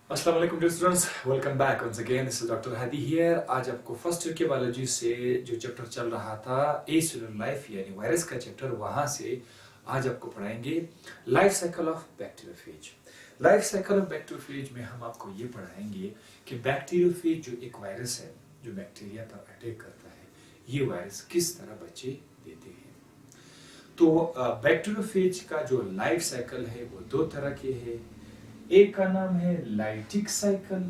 अस्सलाम वालेकुम dear students, welcome back once again. This is doctor Hadi here. आज आपको फर्स्ट ईयर के बायोलॉजी से जो चैप्टर चल रहा था ए सेलुलर लाइफ यानी वायरस का चैप्टर, वहां से आज आपको पढ़ाएंगे life cycle of bacteriophage. Life cycle of bacteriophage में हम आपको ये पढ़ाएंगे कि बैक्टीरियोफेज जो एक वायरस है जो बैक्टीरिया पर अटैक करता है, ये वायरस किस तरह बच्चे देते हैं। तो बैक्टीरियोफेज का जो लाइफ साइकिल है वो दो तरह के हैं। एक का नाम है लाइटिक साइकिल,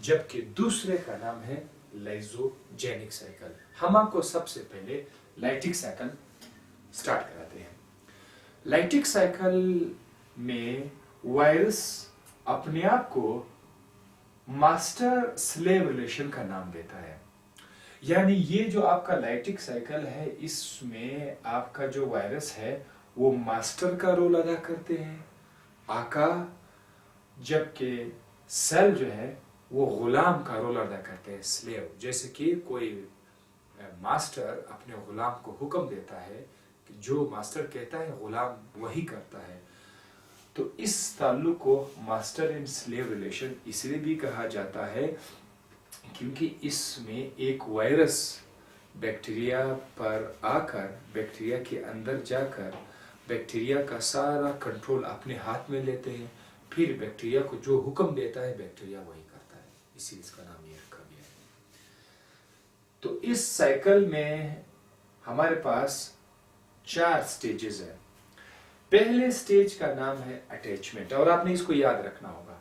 जबकि दूसरे का नाम है लाइजोजेनिक साइकिल। हम आपको सबसे पहले लाइटिक साइकिल स्टार्ट कराते हैं। लाइटिक साइकिल में वायरस अपने आप को मास्टर स्लेव रिलेशन का नाम देता है। यानी ये जो आपका लाइटिक साइकिल है, इसमें आपका जो वायरस है वो मास्टर का रोल अदा करते हैं, आका, जबकि सेल जो है वो गुलाम का रोल अदा करते हैं, स्लेव। जैसे कि कोई मास्टर अपने गुलाम को हुक्म देता है कि जो मास्टर कहता है गुलाम वही करता है। तो इस ताल्लुक को मास्टर एंड स्लेव रिलेशन इसलिए भी कहा जाता है क्योंकि इसमें एक वायरस बैक्टीरिया पर आकर, बैक्टीरिया के अंदर जाकर बैक्टीरिया का सारा कंट्रोल अपने हाथ में लेते हैं, फिर बैक्टीरिया को जो हुक्म देता है बैक्टीरिया वही करता है, इसी इसका नाम ये रखा गया है। तो इस साइकिल में हमारे पास 4 स्टेजेस है। पहले स्टेज का नाम है अटैचमेंट, और आपने इसको याद रखना होगा।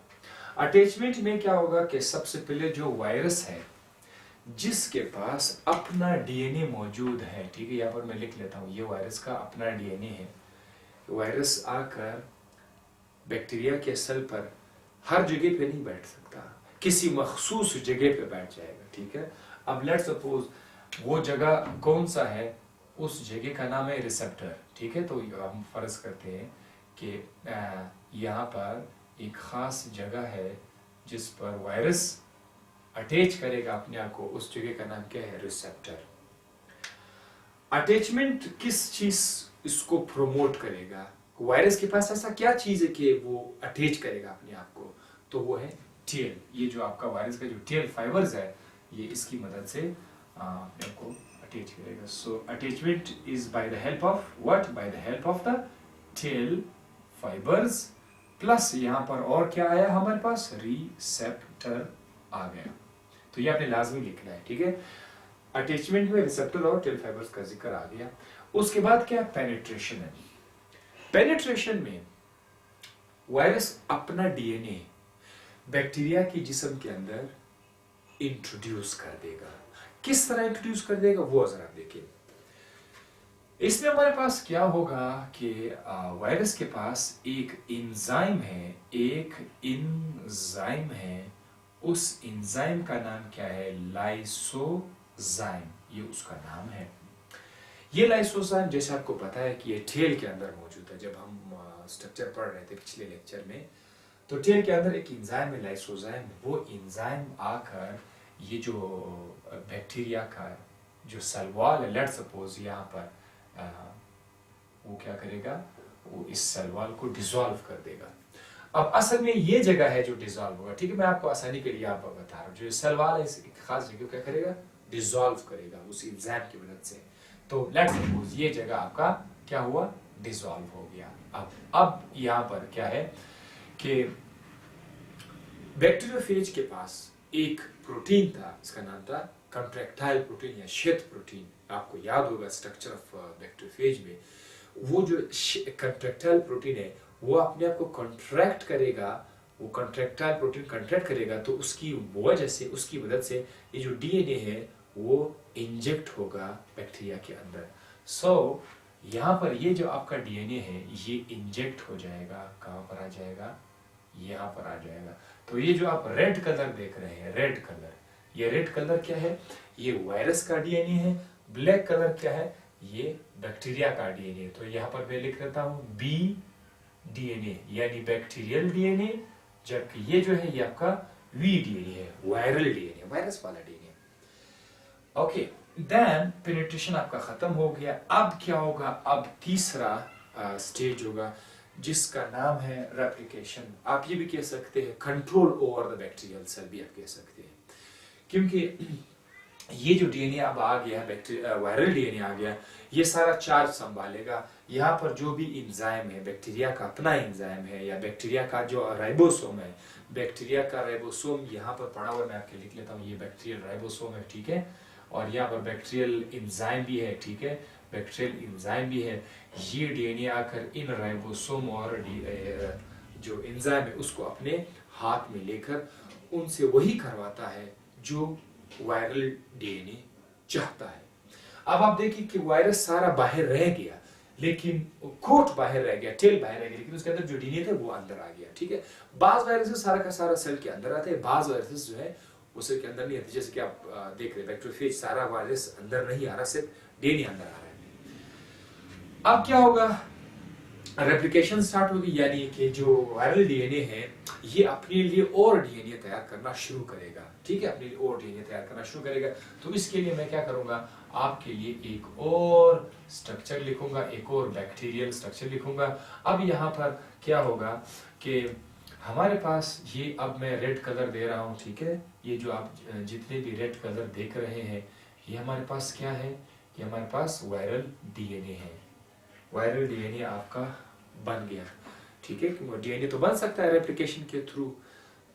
अटैचमेंट में क्या होगा कि सबसे पहले जो वायरस है जिसके पास अपना डीएनए मौजूद है, ठीक है, यहाँ पर मैं लिख लेता हूँ, ये वायरस का अपना डीएनए है। वायरस आकर बैक्टीरिया के सेल पर हर जगह पे नहीं बैठ सकता, किसी मखसूस जगह पे बैठ जाएगा, ठीक है। अब लेट सपोज वो जगह कौन सा है, उस जगह का नाम है रिसेप्टर, ठीक है। तो हम फर्ज करते हैं कि यहाँ पर एक खास जगह है जिस पर वायरस अटैच करेगा अपने आप को, उस जगह का नाम क्या है, रिसेप्टर। अटैचमेंट किस चीज इसको प्रोमोट करेगा, वायरस के पास ऐसा क्या चीज है कि वो अटैच करेगा अपने आप को, तो वो है टेल। ये जो आपका वायरस का जो टेल फाइबर्स है, ये इसकी मदद से अपने आप को अटैच करेगा। So attachment is by the help of what, by the help of the tail fibres, plus यहाँ पर और क्या आया हमारे पास, रिसेप्टर आ गया। तो ये आपने लाजमी लिखना है, ठीक है। अटैचमेंट में रिसेप्टर और टेल फाइबर्स का जिक्र आ गया। उसके बाद क्या, पेनिट्रेशन है। पेनिट्रेशन में वायरस अपना डीएनए बैक्टीरिया के जिस्म के अंदर इंट्रोड्यूस कर देगा। किस तरह इंट्रोड्यूस कर देगा वो जरा देखिए। इसमें हमारे पास क्या होगा कि वायरस के पास एक एंजाइम है, उस एंजाइम का नाम क्या है, लाइसोजाइम, ये उसका नाम है। ये लाइसोजाइम जैसे आपको पता है कि ये टेल के अंदर मौजूद है। जब हम स्ट्रक्चर पढ़ रहे थे पिछले लेक्चर में, तो टेल के अंदर एक एंजाइम है लाइसोजाइम। वो एंजाइम आकर ये जो बैक्टीरिया का जो सेल वॉल है, लेट्स सपोज यहाँ पर वो क्या करेगा, वो इस सेल वॉल को डिसॉल्व कर देगा। अब असल में ये जगह है जो डिसॉल्व होगा, ठीक है, मैं आपको आसानी के लिए आप बता रहा हूँ। जो सेल वॉल है इस खास जगह क्या करेगा, डिसॉल्व करेगा उस एंजाइम की मदद से। तो लेट्स सपोज ये जगह आपका क्या हुआ, डिसॉल्व हो गया। अब यहाँ पर क्या है कि बैक्टीरियोफेज के पास एक प्रोटीन था, इसका नाम था कंट्रैक्टाइल प्रोटीन या श्वेत प्रोटीन। आपको याद होगा स्ट्रक्चर ऑफ बैक्टीरियोफेज में वो जो कंट्रैक्टाइल प्रोटीन है वो अपने आप को कॉन्ट्रैक्ट करेगा। वो कंट्रैक्टाइल प्रोटीन कॉन्ट्रैक्ट करेगा तो उसकी वजह से, उसकी मदद से ये जो डीएनए है वो इंजेक्ट होगा बैक्टीरिया के अंदर। सो यहाँ पर ये जो आपका डीएनए है ये इंजेक्ट हो जाएगा, कहाँ पर आ जाएगा, यहाँ पर आ जाएगा। तो ये जो आप रेड कलर देख रहे हैं, रेड कलर, ये रेड कलर क्या है, ये वायरस का डीएनए है। ब्लैक कलर क्या है, ये बैक्टीरिया का डीएनए। तो यहाँ पर मैं लिख देता हूँ बी डीएनए यानी बैक्टीरियल डीएनए, जबकि ये जो है ये आपका वी डीएनए है, वायरल डीएनए, वायरस वाला डीएनए। ओके, देन पेनिट्रेशन आपका खत्म हो गया। अब क्या होगा, अब तीसरा स्टेज होगा जिसका नाम है रेप्लिकेशन। आप ये भी कह सकते हैं control over the bacterial cell भी आप कह सकते हैं, क्योंकि ये जो डीएनए अब आ गया है, वायरल डीएनए आ गया, ये सारा चार्ज संभालेगा। यहाँ पर जो भी इंजाइम है, बैक्टीरिया का अपना इंजाइम है या बैक्टीरिया का जो राइबोसोम है, बैक्टीरिया का राइबोसोम यहाँ पर पड़ा हुआ, मैं आपके लिख लेता हूँ, ये बैक्टीरियल राइबोसोम है, ठीक है, और यहाँ पर बैक्टीरियल इंजाइम भी है, ठीक है, बैक्टीरियल इंजाइम भी है। ये डीएनए आकर इन राइबोसोम और जो इंजाइम है उसको अपने हाथ में लेकर उनसे वही करवाता है जो वायरल डीएनए चाहता है। अब आप देखिए कि वायरस सारा बाहर रह गया, लेकिन कोट बाहर रह गया, टेल बाहर रह गया, लेकिन उसके अंदर जो डीएनए था वो अंदर आ गया, ठीक है। बाज वायरसेस सारा का सारा सेल के अंदर आते हैं, बाज वायरसेस जो है वो सेल के अंदर नहीं आते। जैसे कि आप देख रहे हैं बैक्टीरियोफेज, सारा वायरस अंदर नहीं आ रहा, सिर्फ डीएनए अंदर आ रहा है। अब क्या होगा, रेप्लिकेशन स्टार्ट होगी, यानी कि जो वायरल डीएनए है ये अपने लिए और डीएनए तैयार करना शुरू करेगा, ठीक है, अपने लिए और डीएनए तैयार करना शुरू करेगा। तो इसके लिए मैं क्या करूंगा, आपके लिए एक और स्ट्रक्चर लिखूंगा, एक और बैक्टीरियल स्ट्रक्चर लिखूंगा। अब यहाँ पर क्या होगा कि हमारे पास ये, अब मैं रेड कलर दे रहा हूँ, ठीक है, ये जो आप जितने भी रेड कलर देख रहे हैं ये हमारे पास क्या है, ये हमारे पास वायरल डीएनए है। वायरल डीएनए आपका बन गया, ठीक है, क्योंकि डीएनए तो बन सकता है रेप्लिकेशन के थ्रू।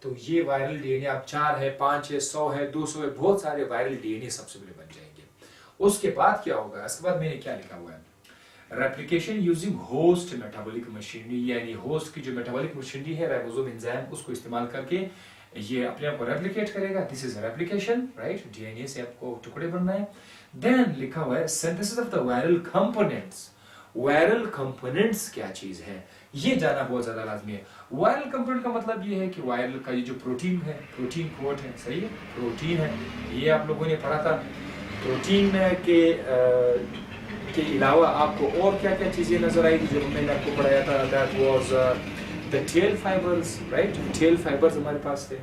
तो ये वायरल डीएनए आप 4 है, 5 है, 100 है, 200 है, बहुत सारे वायरल डीएनए सबसे पहले बन जाएंगे। उसके बाद क्या होगा, इसके बाद मैंने क्या लिखा हुआ है, replication using host metabolic machinery, यानी होस्ट की जो मेटाबॉलिक मशीनरी है राइबोसोम एंजाइम, उसको इस्तेमाल करके ये अपने आप को रेप्लिकेट करेगा। This is replication, right, DNA से आपको टुकड़े बनना है। देन लिखा हुआ है synthesis of the viral components. Viral components क्या चीज है ये जानना बहुत ज्यादा लाजमी है। वायरल कंपोनेंट का मतलब ये है कि वायरल का ये जो प्रोटीन है, प्रोटीन कोट है, सही है, प्रोटीन है, ये आप लोगों ने पढ़ा था। प्रोटीन के अलावा आपको और क्या क्या चीजें नजर आई थी जब मैंने आपको पढ़ाया था, that was the tail fibres, right, tell fibres हमारे पास थे,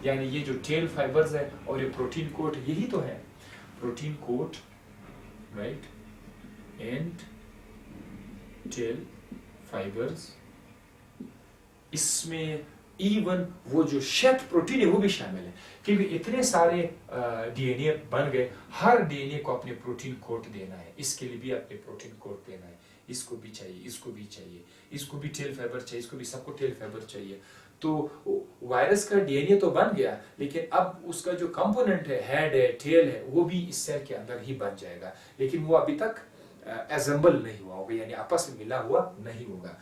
यानी ये जो टेल फाइबर्स है और ये प्रोटीन कोट, यही तो है protein coat, right, and tail fibres. इसमें इवन वो जो शेथ प्रोटीन है वो भी शामिल है, क्योंकि इतने सारे डीएनए बन गए, हर डीएनए को अपने प्रोटीन कोट देना है, इसके लिए भी अपने प्रोटीन कोट देना है, इसको भी चाहिए, इसको भी चाहिए, इसको भी टेल फाइबर चाहिए, इसको भी, सबको टेल फाइबर चाहिए। तो वायरस का डीएनए तो बन गया, लेकिन अब उसका जो कंपोनेंट है, हेड है, टेल है, वो भी इस सेल के अंदर ही बन जाएगा, लेकिन वो अभी तक एसेंबल नहीं हुआ होगा, यानी आपस में मिला हुआ नहीं होगा।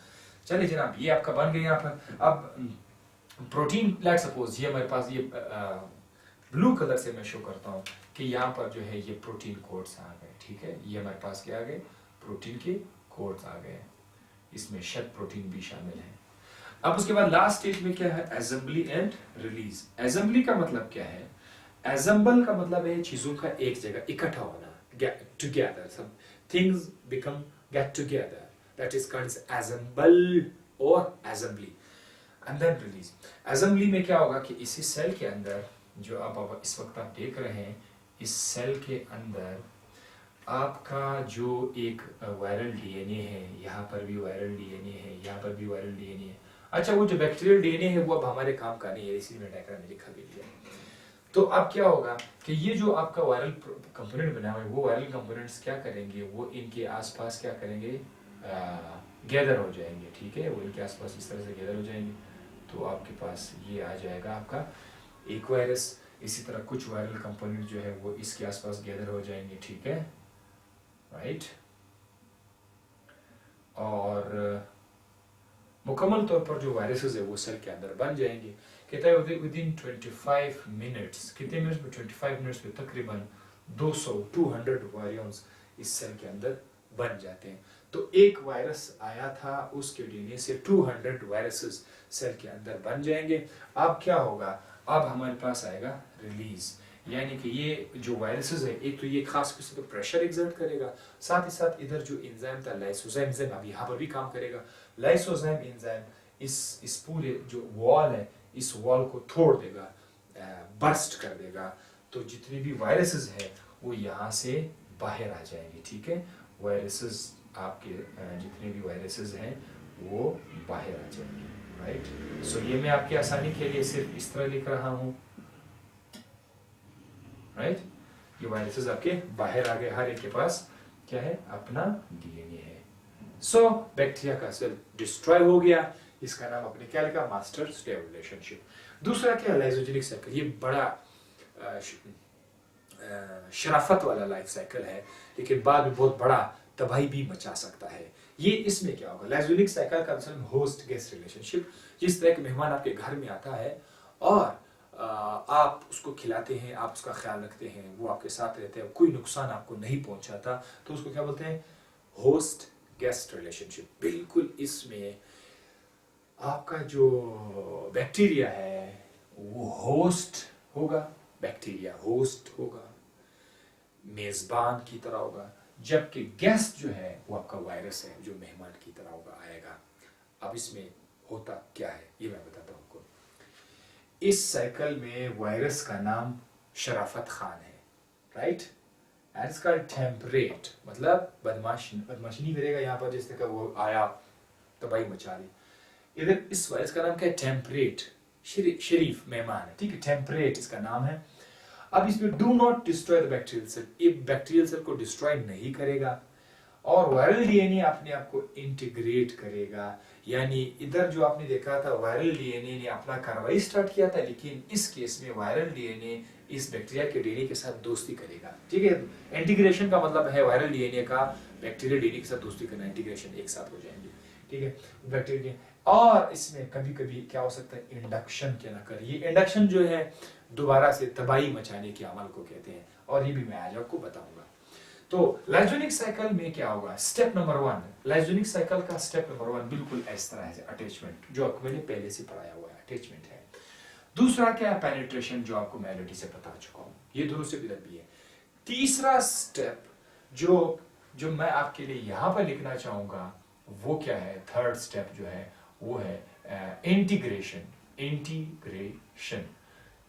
चलिए जनाब, ये आपका बन गया यहाँ पर। अब प्रोटीन, लेट सपोज ये हमारे पास, ये ब्लू कलर से मैं शो करता हूँ कि यहाँ पर जो है ये प्रोटीन कोड्स आ गए, ठीक है, ये हमारे पास क्या आ गए, प्रोटीन के कोड्स आ गए, इसमें शेड प्रोटीन भी शामिल है। अब उसके बाद लास्ट स्टेज में क्या है, असेंबली एंड रिलीज। असेंबली का मतलब क्या है, असेंबल का मतलब है चीजों का एक जगह इकट्ठा होना, गेट टुगेदर, सब things become get together, that is called assemble और assembly, and then release। assembly में क्या होगा कि इसी सेल के अंदर, जो आप इस वक्त आप देख रहे हैं, इस सेल के अंदर आपका जो एक वायरल डीएनए है, यहाँ पर भी वायरल डीएनए है, यहाँ पर भी वायरल डीएनए है। अच्छा, वो जो बैक्टीरियल डीएनए है वो अब हमारे काम का नहीं है, इसी में डायग्राम में लिखा भी दिया। तो अब क्या होगा कि ये जो आपका वायरल कंपोनेंट बना हुआ है, वो वायरल कंपोनेंट्स क्या करेंगे, वो इनके आसपास क्या करेंगे, गैदर हो जाएंगे, ठीक है, वो इनके आसपास इस तरह से गैदर हो जाएंगे। तो आपके पास ये आ जाएगा आपका एक वायरस, इसी तरह कुछ वायरल कंपोनेंट जो है वो इसके आसपास गैदर हो जाएंगे, ठीक है, राइट। और मुकम्मल तौर पर जो वायरसेस है वो सेल के अंदर बन जाएंगे। कहता है विदिन 25 मिनट्स, कितने मिनट्स में, 25 मिनट्स में तकरीबन 200 वायरियंस इस सेल के अंदर बन जाते हैं। तो एक वायरस आया था, उसके डीएनए से 200 वायरसेस सेल के अंदर बन जाएंगे। अब क्या होगा, अब हमारे पास आएगा रिलीज, यानी कि ये जो वायरसेस है, एक तो ये खास किस्म का प्रेशर एग्जर्ट करेगा, साथ ही साथ इधर जो एंजाइम था लाइसोजाइम एंजाइम, अब यहाँ पर भी काम करेगा। लाइसोजाइम एंजाइम इस पूरे जो वॉल है, इस वॉल को तोड़ देगा, बर्स्ट कर देगा। तो जितने भी वायरसेस है वो यहाँ से बाहर आ जाएंगे, ठीक है। वायरसेस आपके जितने भी वायरसेस हैं वो बाहर आ जाएंगे, राइट। सो ये मैं आपकी आसानी के लिए सिर्फ इस तरह लिख रहा हूं, राइट। ये वायरसेस आपके बाहर आ गए, हर एक के पास क्या है, अपना डीएनए है। सो बैक्टीरिया का सेल डिस्ट्रॉय हो गया, इसका नाम आपने क्या लिखा, मास्टर स्लेव रिलेशनशिप। दूसरा क्या, लाइसोजेनिक साइकिल। ये बड़ा शराफत वाला लाइफ साइकिल है, लेकिन बाद में बहुत बड़ा तबाही भी मचा सकता है। ये इसमें क्या होगा, लाइसोजेनिक साइकिल का मतलब होस्ट गेस्ट रिलेशनशिप। जिस तरह के मेहमान आपके घर में आता है और आप उसको खिलाते हैं, आप उसका ख्याल रखते हैं, वो आपके साथ रहते हैं, कोई नुकसान आपको नहीं पहुंचाता, तो उसको क्या बोलते हैं, होस्ट गेस्ट रिलेशनशिप। बिल्कुल इसमें आपका जो बैक्टीरिया है वो होस्ट होगा, बैक्टीरिया होस्ट होगा, मेजबान की तरह होगा, जबकि गेस्ट जो है वो आपका वायरस है, जो मेहमान की तरह होगा, आएगा। अब इसमें होता क्या है ये मैं बताता हूं आपको। इस साइकिल में वायरस का नाम शराफत खान है, राइट। एंड इसका टेम्परेट मतलब बदमाशी नहीं करेगा, यहाँ पर जिस तरह का वो आया तबाही मचा दी। इधर इस वायरस का नाम क्या है, टेम्परेट, शरीफ मेहमान है, ठीक है, टेम्परेट इसका नाम है। अब इसमें do not destroy the bacterial cell, ये बैक्टीरियल सेल को डिस्ट्रॉय नहीं करेगा, और वायरल डीएनए अपने आप को इंटीग्रेट करेगा। यानी इधर जो आपने देखा था वायरल डीएनए ने अपना कार्रवाई स्टार्ट किया था, लेकिन इस केस में वायरल डीएनए इस बैक्टीरिया के डीएनए के साथ दोस्ती करेगा, ठीक है। इंटीग्रेशन का मतलब है वायरल डीएनए का बैक्टीरियल डीएनए के साथ दोस्ती करना, इंटीग्रेशन, एक साथ हो जाएंगे, ठीक है, बैक्टीरिया। और इसमें कभी कभी क्या हो सकता है, इंडक्शन क्या ना कर, ये इंडक्शन जो है दोबारा से तबाही मचाने के अमल को कहते हैं, और ये भी मैं आज आपको बताऊंगा। तो लाइसोजेनिक साइकिल में क्या होगा, स्टेप नंबर 1, लाइसोजेनिक साइकिल का स्टेप नंबर 1 बिल्कुल इस तरह है, अटैचमेंट, जो आपको मैंने पहले से पढ़ाया हुआ है, अटैचमेंट है। दूसरा क्या है, पेनिट्रेशन, जो आपको मैं ऑलरेडी से बता चुका हूं, ये दोनों से इधर भी है। तीसरा स्टेप जो मैं आपके लिए यहां पर लिखना चाहूंगा वो क्या है, थर्ड स्टेप जो है वो है इंटीग्रेशन, इंटीग्रेशन।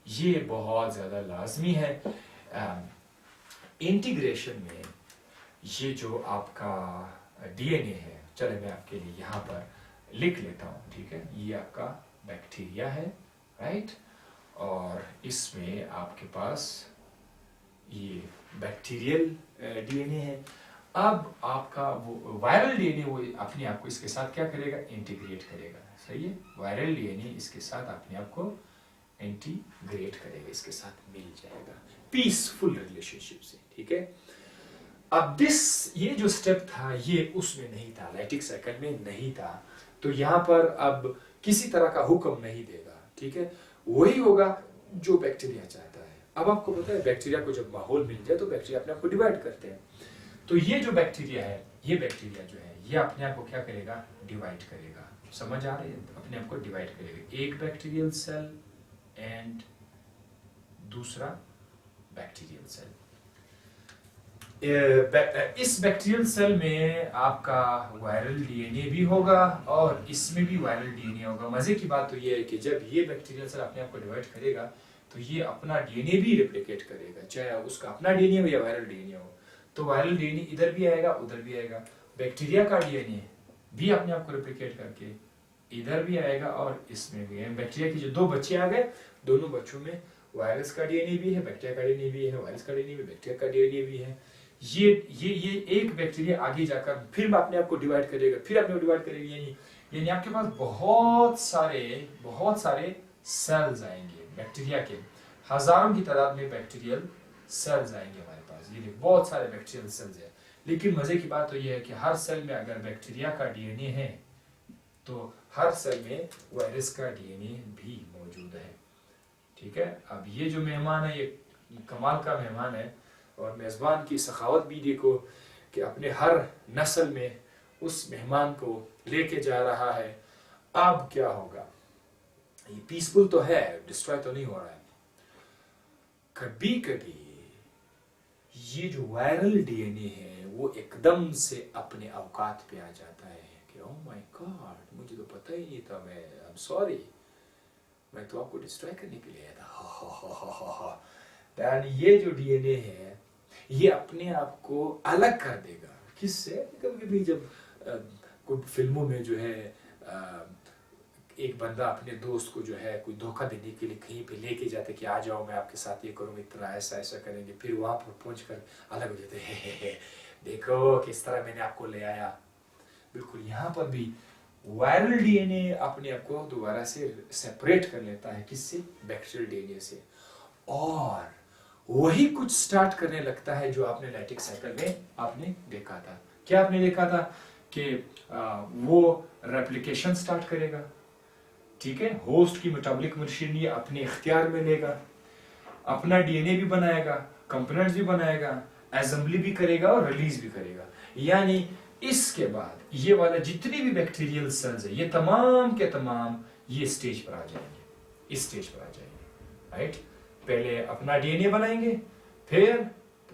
ये बहुत ज्यादा लाजमी है। इंटीग्रेशन में ये जो आपका डीएनए है, चले मैं आपके लिए यहाँ पर लिख लेता हूँ, ठीक है, ये आपका बैक्टीरिया है, राइट, और इसमें आपके पास ये बैक्टीरियल डीएनए है। अब आपका वो वायरल डीएनए वो अपने आप को इसके साथ क्या करेगा, इंटीग्रेट करेगा, सही है, वायरल डीएनए इसके साथ अपने आप को इंटीग्रेट करेगा, इसके साथ मिल जाएगा पीसफुल रिलेशनशिप से, ठीक है। अब ये जो स्टेप था ये उसमें नहीं था, लाइटिक साइकिल में नहीं था, तो यहां पर अब किसी तरह का हुक्म नहीं देगा, ठीक है, वही होगा जो बैक्टीरिया चाहता है। अब आपको पता है बैक्टीरिया को जब माहौल मिल जाए तो बैक्टीरिया अपने आप को डिवाइड करते हैं, तो ये जो बैक्टीरिया है, ये बैक्टीरिया जो है ये अपने आप को क्या करेगा, डिवाइड करेगा, समझ आ रही है, अपने आप को डिवाइड करेगा, एक बैक्टीरियल सेल एंड दूसरा बैक्टीरियल सेल। इस बैक्टीरियल सेल में आपका वायरल डीएनए भी होगा और इसमें भी वायरल डीएनए होगा। मजे की बात तो ये है कि जब ये बैक्टीरियल सेल अपने आप को डिवाइड करेगा तो ये अपना डीएनए भी रेप्लिकेट करेगा, चाहे उसका अपना डीएनए हो या वायरल डीएनए हो। तो वायरल डीएनए इधर भी आएगा उधर भी आएगा, बैक्टीरिया का डीएनए भी अपने आप को रेप्लिकेट करके इधर भी आएगा और इसमें भी है। बैक्टीरिया के जो दो बच्चे आ गए, दोनों बच्चों में वायरस का डीएनए भी है, बैक्टीरिया का डीएनए भी है, वायरस का डीएनए भी, बैक्टीरिया का डीएनए भी है। ये एक बैक्टीरिया आगे जाकर फिर अपने आप को डिवाइड करेगा, फिर अपने को डिवाइड करेगा, यानी आपके पास बहुत सारे सेल्स आएंगे, बैक्टीरिया के हजारों की तादाद में बैक्टीरियल सेल्स आएंगे हमारे पास, ये बहुत सारे बैक्टीरियल सेल्स हैं। लेकिन मजे की बात तो ये है कि हर सेल में अगर बैक्टीरिया का डीएनए है तो हर सेल में वायरस का डीएनए भी मौजूद है, ठीक है। अब ये जो मेहमान है ये कमाल का मेहमान है, और मेज़बान की सखावत भी देखो कि अपने हर नस्ल में उस मेहमान को लेके जा रहा है। अब क्या होगा, ये पीसफुल तो है, डिस्ट्रॉय तो नहीं हो रहा है। कभी कभी ये जो वायरल डीएनए है वो एकदम से अपने औकात पे आ जाता है कि ओह माय गॉड, मुझे तो पता ही नहीं था, मैं आई एम सॉरी, मैं तो आपको डिस्ट्रॉय करने के लिए आया था। ये जो डीएनए है ये अपने आप को अलग कर देगा, किससे, कभी कभी जब कोई फिल्मों में जो है एक बंदा अपने दोस्त को जो है कोई धोखा देने के लिए कहीं पे लेके जाते कि आ जाओ मैं आपके साथ ये करूँगा, इतना ऐसा ऐसा करेंगे, फिर वहाँ पर पहुँच कर अलग हो जाते हैं, देखो किस तरह मैंने आपको ले आया। बिल्कुल यहाँ पर भी वायरल डीएनए अपने आप को दोबारा से सेपरेट कर लेता है, किससे? बैक्टीरियल डीएनए से, और वही कुछ स्टार्ट करने लगता है जो आपने लैक्टिक साइकिल में आपने देखा था। क्या आपने देखा था कि वो रेप्लिकेशन स्टार्ट करेगा, ठीक है, होस्ट की मेटाबॉलिक मशीनरी अपने इख्तियार में लेगा, अपना डीएनए भी बनाएगा, कंपोनेंट्स भी बनाएगा, असेंबली भी करेगा और रिलीज भी करेगा। यानी इसके बाद ये वाला जितने भी बैक्टीरियल सेल्स है ये तमाम के तमाम ये स्टेज पर आ जाएंगे, इस स्टेज पर आ जाएंगे, राइट। पहले अपना डीएनए बनाएंगे, फिर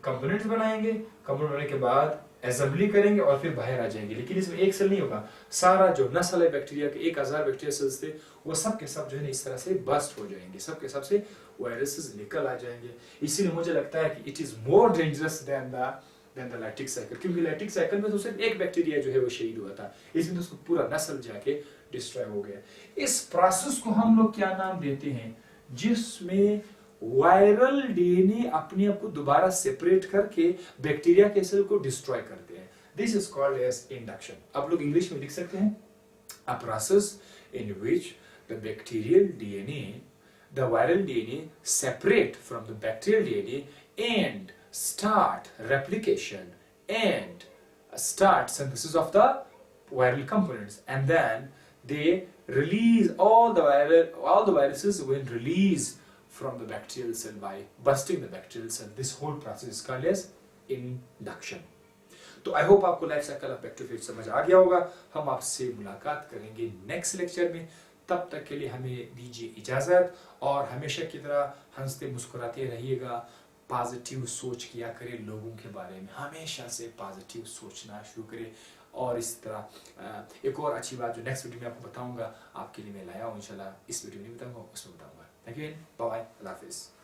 कंपोनेंट्स बनाएंगे, कंपोनेंट बनाने के बाद असेंबली करेंगे और फिर बाहर आ जाएंगे। लेकिन इसमें एक सेल नहीं होगा, सारा जो नस्ल है बैक्टीरिया के 1000 बैक्टीरिया सेल्स थे वो सब के सब जो है इस तरह से बस्ट हो जाएंगे, सब के सब से वायरसेस निकल आ जाएंगे। इसीलिए मुझे लगता है कि it is more dangerous than the lactic cycle, क्योंकि लैक्टिक साइकिल में तो सिर्फ एक बैक्टीरिया जो है वो शहीद हुआ था, इसमें तो उसको पूरा नस्ल जाके डिस्ट्रॉय हो गया। इस प्रोसेस को हम लोग क्या नाम देते हैं? जिसमें वायरल डीएनए अपने आप को दोबारा सेपरेट करके बैक्टीरिया के सेल को डिस्ट्रॉय करते हैं। This is called as induction. आप लोग इंग्लिश में लिख सकते हैं, a process in which the bacterial DNA, the viral DNA separate from the bacterial DNA and start replication and start synthesis of the viral components, and then they release all the viruses when released from the bacterial cell by busting the bacterial cell. This whole process is called as induction. तो I hope आपको life cycle of bacteriophage समझ आ गया होगा। हम आपसे मुलाकात करेंगे next lecture में, तब तक के लिए हमें दीजिए इजाज़त और हमेशा की तरह हंसते मुस्कुराते रहिएगा, पॉजिटिव सोच किया करें लोगों के बारे में, हमेशा से पॉजिटिव सोचना शुरू करें। और इस तरह एक और अच्छी बात जो नेक्स्ट वीडियो में आपको बताऊंगा, आपके लिए मैं लाया हूँ इंशाल्लाह, इस वीडियो में नहीं बताऊंगा उसमें बताऊंगा। थैंक यू, बाय बाय, अल्लाह हाफिज़।